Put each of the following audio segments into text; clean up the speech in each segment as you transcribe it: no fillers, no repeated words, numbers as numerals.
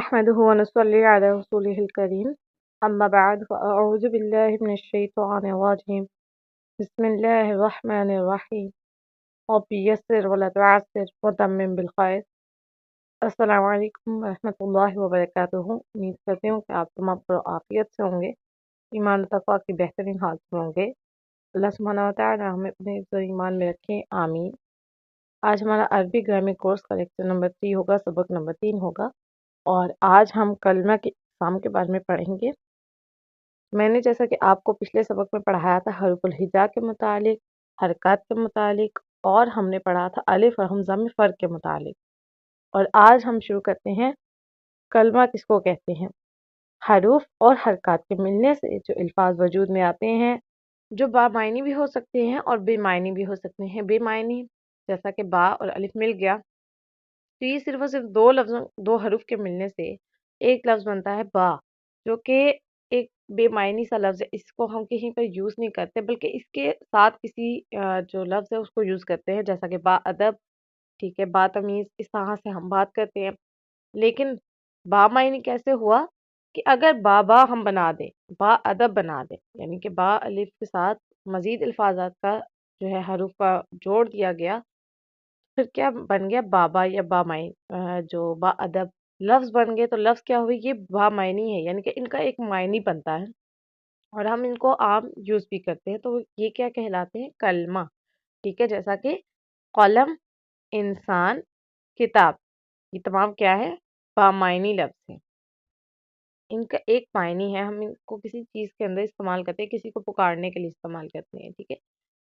نحمده ونصلي على رسوله الكريم أما بعد فأعوذ بالله من الشيطان الرجيم بسم الله الرحمن الرحيم رب يسر ولا تعسر وتمم بالخير السلام علیکم ورحمۃ اللہ وبرکاتہ۔ امید کرتی ہوں کہ آپ تمام پر عافیت سے ہوں گے، ایمان و تقویٰ کی بہترین حالت میں ہوں گے۔ اللہ سبحانہ وتعالی ہمیں اپنے عزت و ایمان میں رکھیں، آمین۔ آج ہمارا عربی گرامر کورس کا لیکچر نمبر 3 ہوگا، سبق نمبر 3 ہوگا، اور آج ہم کلمہ کی اقسام کے بارے میں پڑھیں گے۔ میں نے جیسا کہ آپ کو پچھلے سبق میں پڑھایا تھا حروف الہجا کے متعلق، حرکات کے متعلق، اور ہم نے پڑھا تھا الف اور حمزہ میں فرق کے متعلق۔ اور آج ہم شروع کرتے ہیں کلمہ کس کو کہتے ہیں۔ حروف اور حرکات کے ملنے سے جو الفاظ وجود میں آتے ہیں، جو با معنی بھی ہو سکتے ہیں اور بے معنی بھی ہو سکتے ہیں۔ بے معنی جیسا کہ با اور الف مل گیا تو یہ صرف اور صرف دو حروف کے ملنے سے ایک لفظ بنتا ہے با، جو کہ ایک بے معنی سا لفظ ہے۔ اس کو ہم کہیں پر یوز نہیں کرتے، بلکہ اس کے ساتھ کسی جو لفظ ہے اس کو یوز کرتے ہیں، جیسا کہ با ادب، ٹھیک ہے، با تمیز، اس طرح سے ہم بات کرتے ہیں۔ لیکن با معنی کیسے ہوا کہ اگر با ہم بنا دیں، با ادب بنا دیں، یعنی کہ با الف کے ساتھ مزید الفاظات کا جو ہے حروف کا جوڑ دیا گیا، پھر کیا بن گیا؟ بابا یا با معنی، جو با ادب لفظ بن گئے، تو لفظ کیا ہوئی؟ یہ با معنی ہے، یعنی کہ ان کا ایک معنی بنتا ہے اور ہم ان کو عام یوز بھی کرتے ہیں، تو یہ کیا کہلاتے ہیں؟ کلمہ، ٹھیک ہے۔ جیسا کہ قلم، انسان، کتاب، یہ تمام کیا ہے؟ با معنی لفظ ہیں۔ ان کا ایک معنی ہے، ہم ان کو کسی چیز کے اندر استعمال کرتے ہیں، کسی کو پکارنے کے لیے استعمال کرتے ہیں، ٹھیک ہے۔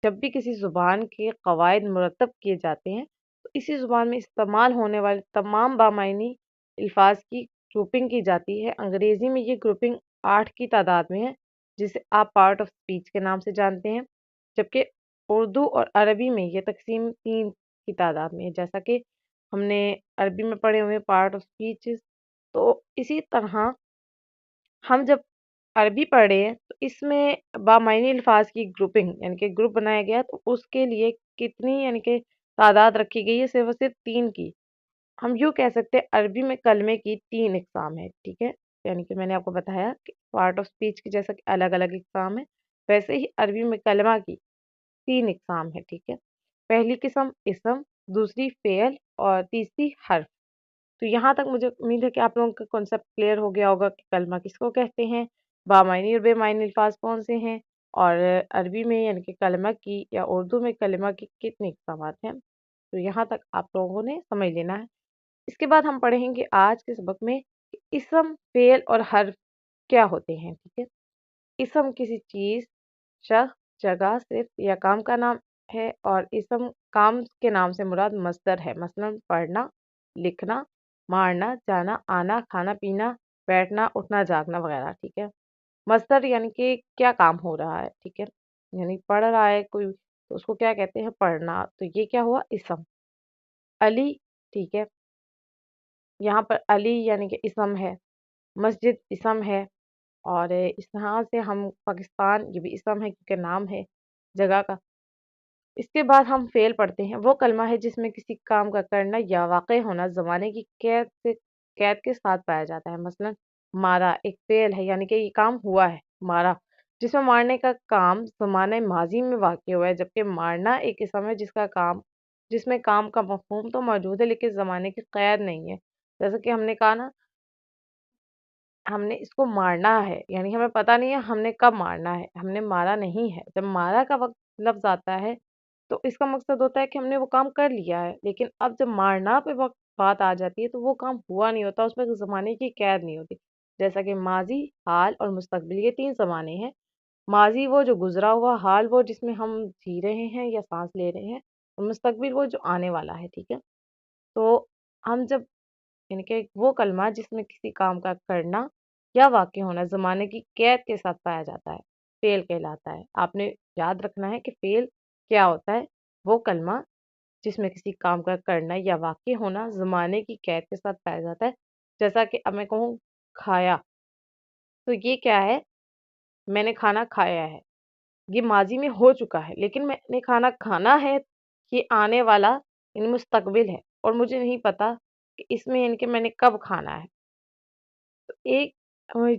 جب بھی کسی زبان کے قواعد مرتب کیے جاتے ہیں تو اسی زبان میں استعمال ہونے والے تمام بامعنی الفاظ کی گروپنگ کی جاتی ہے۔ انگریزی میں یہ گروپنگ 8 کی تعداد میں ہے، جسے آپ پارٹ آف اسپیچ کے نام سے جانتے ہیں، جبکہ اردو اور عربی میں یہ تقسیم 3 کی تعداد میں ہے، جیسا کہ ہم نے عربی میں پڑھے ہوئے پارٹ آف اسپیچ۔ تو اسی طرح ہم جب عربی پڑھ رہے ہیں تو اس میں بامعنی الفاظ کی گروپنگ یعنی کہ گروپ بنایا گیا، تو اس کے لیے کتنی یعنی کہ تعداد رکھی گئی ہے؟ صرف اور صرف 3 کی۔ ہم یوں کہہ سکتے ہیں عربی میں کلمے کی 3 اقسام ہے، ٹھیک ہے، یعنی کہ میں نے آپ کو بتایا کہ پارٹ آف اسپیچ کی جیسا کہ الگ الگ اقسام ہے، ویسے ہی عربی میں کلمہ کی 3 اقسام ہے، ٹھیک ہے۔ پہلی قسم اسم، دوسری فعل اور تیسری حرف۔ تو یہاں تک مجھے امید ہے کہ آپ لوگوں کا کنسیپٹ کلیئر ہو گیا ہوگا کہ کلمہ کس کو کہتے ہیں، بامعنی اور بے معنی الفاظ کون سے ہیں، اور عربی میں یعنی کہ کلمہ کی یا اردو میں کلمہ کی کتنی اقسامات ہیں۔ تو یہاں تک آپ لوگوں نے سمجھ لینا ہے۔ اس کے بعد ہم پڑھیں گے آج کے سبق میں کہ اسم، فعل اور حرف کیا ہوتے ہیں، ٹھیک ہے۔ اسم کسی چیز، شخص، جگہ، صرف یا کام کا نام ہے، اور اسم کام کے نام سے مراد مصدر ہے، مثلا پڑھنا، لکھنا، مارنا، جانا، آنا، کھانا پینا، بیٹھنا، اٹھنا، جاگنا وغیرہ، ٹھیک ہے۔ مصدر یعنی کہ کیا کام ہو رہا ہے، ٹھیک ہے، یعنی پڑھ رہا ہے کوئی تو اس کو کیا کہتے ہیں؟ پڑھنا، تو یہ کیا ہوا؟ اسم۔ علی، ٹھیک ہے، یہاں پر علی یعنی کہ اسم ہے، مسجد اسم ہے، اور اس طرح سے ہم پاکستان، یہ بھی اسم ہے کیونکہ نام ہے جگہ کا۔ اس کے بعد ہم فعل پڑھتے ہیں، وہ کلمہ ہے جس میں کسی کام کا کرنا یا واقع ہونا زمانے کی قید کے ساتھ پایا جاتا ہے، مثلا مارا ایک فعل ہے، یعنی کہ یہ کام ہوا ہے، مارا، جس میں مارنے کا کام زمانہ ماضی میں واقع ہوا ہے، جبکہ مارنا ایک اسم ہے جس میں کام کا مفہوم تو موجود ہے لیکن زمانے کی قید نہیں ہے۔ جیسے کہ ہم نے کہا نا، ہم نے اس کو مارنا ہے، یعنی ہمیں پتہ نہیں ہے ہم نے کب مارنا ہے، ہم نے مارا نہیں ہے۔ جب مارا کا وقت لفظ آتا ہے تو اس کا مقصد ہوتا ہے کہ ہم نے وہ کام کر لیا ہے، لیکن اب جب مارنا پہ وقت بات آ جاتی ہے تو وہ کام ہوا نہیں ہوتا، اس میں زمانے کی قید نہیں ہوتی۔ جیسا کہ ماضی، حال اور مستقبل، یہ 3 زمانے ہیں۔ ماضی وہ جو گزرا ہوا، حال وہ جس میں ہم جی رہے ہیں یا سانس لے رہے ہیں، اور مستقبل وہ جو آنے والا ہے، ٹھیک ہے۔ تو ہم جب یعنی کہ وہ کلمہ جس میں کسی کام کا کرنا یا واقع ہونا زمانے کی قید کے ساتھ پایا جاتا ہے، فعل کہلاتا ہے۔ آپ نے یاد رکھنا ہے کہ فعل کیا ہوتا ہے؟ وہ کلمہ جس میں کسی کام کا کرنا یا واقع ہونا زمانے کی قید کے ساتھ پایا جاتا ہے۔ جیسا کہ اب میں کہوں کھایا، تو یہ کیا ہے؟ میں نے کھانا کھایا ہے، یہ ماضی میں ہو چکا ہے، لیکن میں نے کھانا کھانا ہے، یہ آنے والا یعنی مستقبل ہے، اور مجھے نہیں پتا کہ اس میں یعنی کہ میں نے کب کھانا ہے۔ تو ایک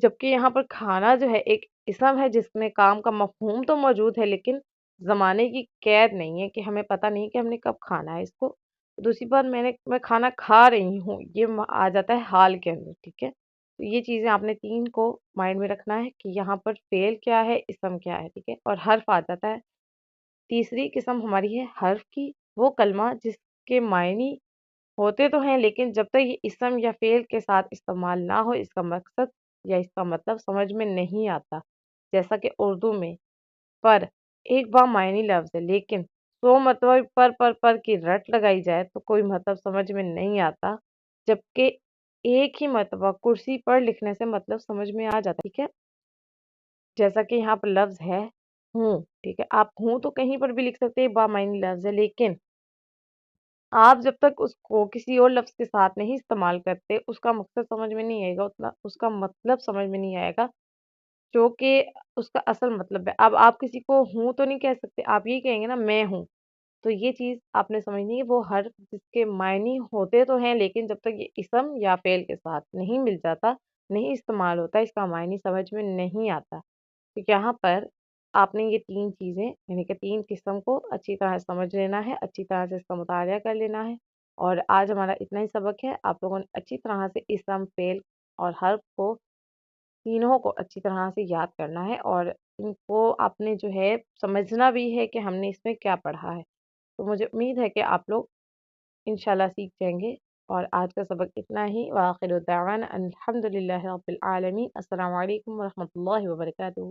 جبکہ یہاں پر کھانا جو ہے ایک اسم ہے جس میں کام کا مفہوم تو موجود ہے، لیکن زمانے کی قید نہیں ہے کہ ہمیں پتہ نہیں کہ ہم نے کب کھانا ہے اس کو۔ دوسری بات میں کھانا کھا رہی ہوں، یہ آ جاتا ہے حال کے اندر، ٹھیک ہے؟ تو یہ چیزیں آپ نے 3 کو مائنڈ میں رکھنا ہے کہ یہاں پر فعل کیا ہے، اسم کیا ہے، ٹھیک ہے؟ اور حرف آ جاتا ہے۔ تیسری قسم ہماری ہے حرف کی، وہ کلمہ جس کے معنی ہوتے تو ہیں لیکن جب تک یہ اسم یا فعل کے ساتھ استعمال نہ ہو اس کا مقصد یا اس کا مطلب سمجھ میں نہیں آتا، جیسا کہ اردو میں پر ایک بامعنی لفظ ہے، لیکن 100 مرتبہ پر کی رٹ لگائی جائے تو کوئی مطلب سمجھ میں نہیں آتا، جبکہ ایک ہی مرتبہ کرسی پر لکھنے سے مطلب سمجھ میں آ جاتا ہے، ٹھیک ہے؟ جیسا کہ یہاں پر لفظ ہے ہوں، ٹھیک ہے؟ آپ ہوں تو کہیں پر بھی لکھ سکتے ہیں، بامعنی لفظ ہے، لیکن آپ جب تک اس کو کسی اور لفظ کے ساتھ نہیں استعمال کرتے اس کا مقصد سمجھ میں نہیں آئے گا، اتنا اس کا مطلب سمجھ میں نہیں آئے گا جو کہ اس کا اصل مطلب ہے۔ اب آپ کسی کو ہوں تو نہیں کہہ سکتے، آپ یہ کہیں گے نا میں ہوں، تو یہ چیز آپ نے سمجھنی ہے، وہ حرف جس کے معنی ہوتے تو ہیں لیکن جب تک یہ اسم یا فعل کے ساتھ نہیں مل جاتا، نہیں استعمال ہوتا، اس کا معنی سمجھ میں نہیں آتا۔ تو یہاں پر آپ نے یہ 3 چیزیں یعنی کہ 3 قسم کو اچھی طرح سمجھ لینا ہے، اچھی طرح سے اس کا مطالعہ کر لینا ہے، اور آج ہمارا اتنا ہی سبق ہے۔ آپ لوگوں نے اچھی طرح سے اسم، فعل اور حرف کو تینوں کو اچھی طرح سے یاد کرنا ہے، اور ان کو آپ نے جو ہے سمجھنا بھی ہے کہ ہم نے اس میں کیا پڑھا ہے۔ تو مجھے امید ہے کہ آپ لوگ انشاءاللہ سیکھ جائیں گے، اور آج کا سبق اتنا ہی۔ وآخر دعوانا ان الحمد للہ رب العالمین۔ السلام علیکم ورحمۃ اللہ وبرکاتہ۔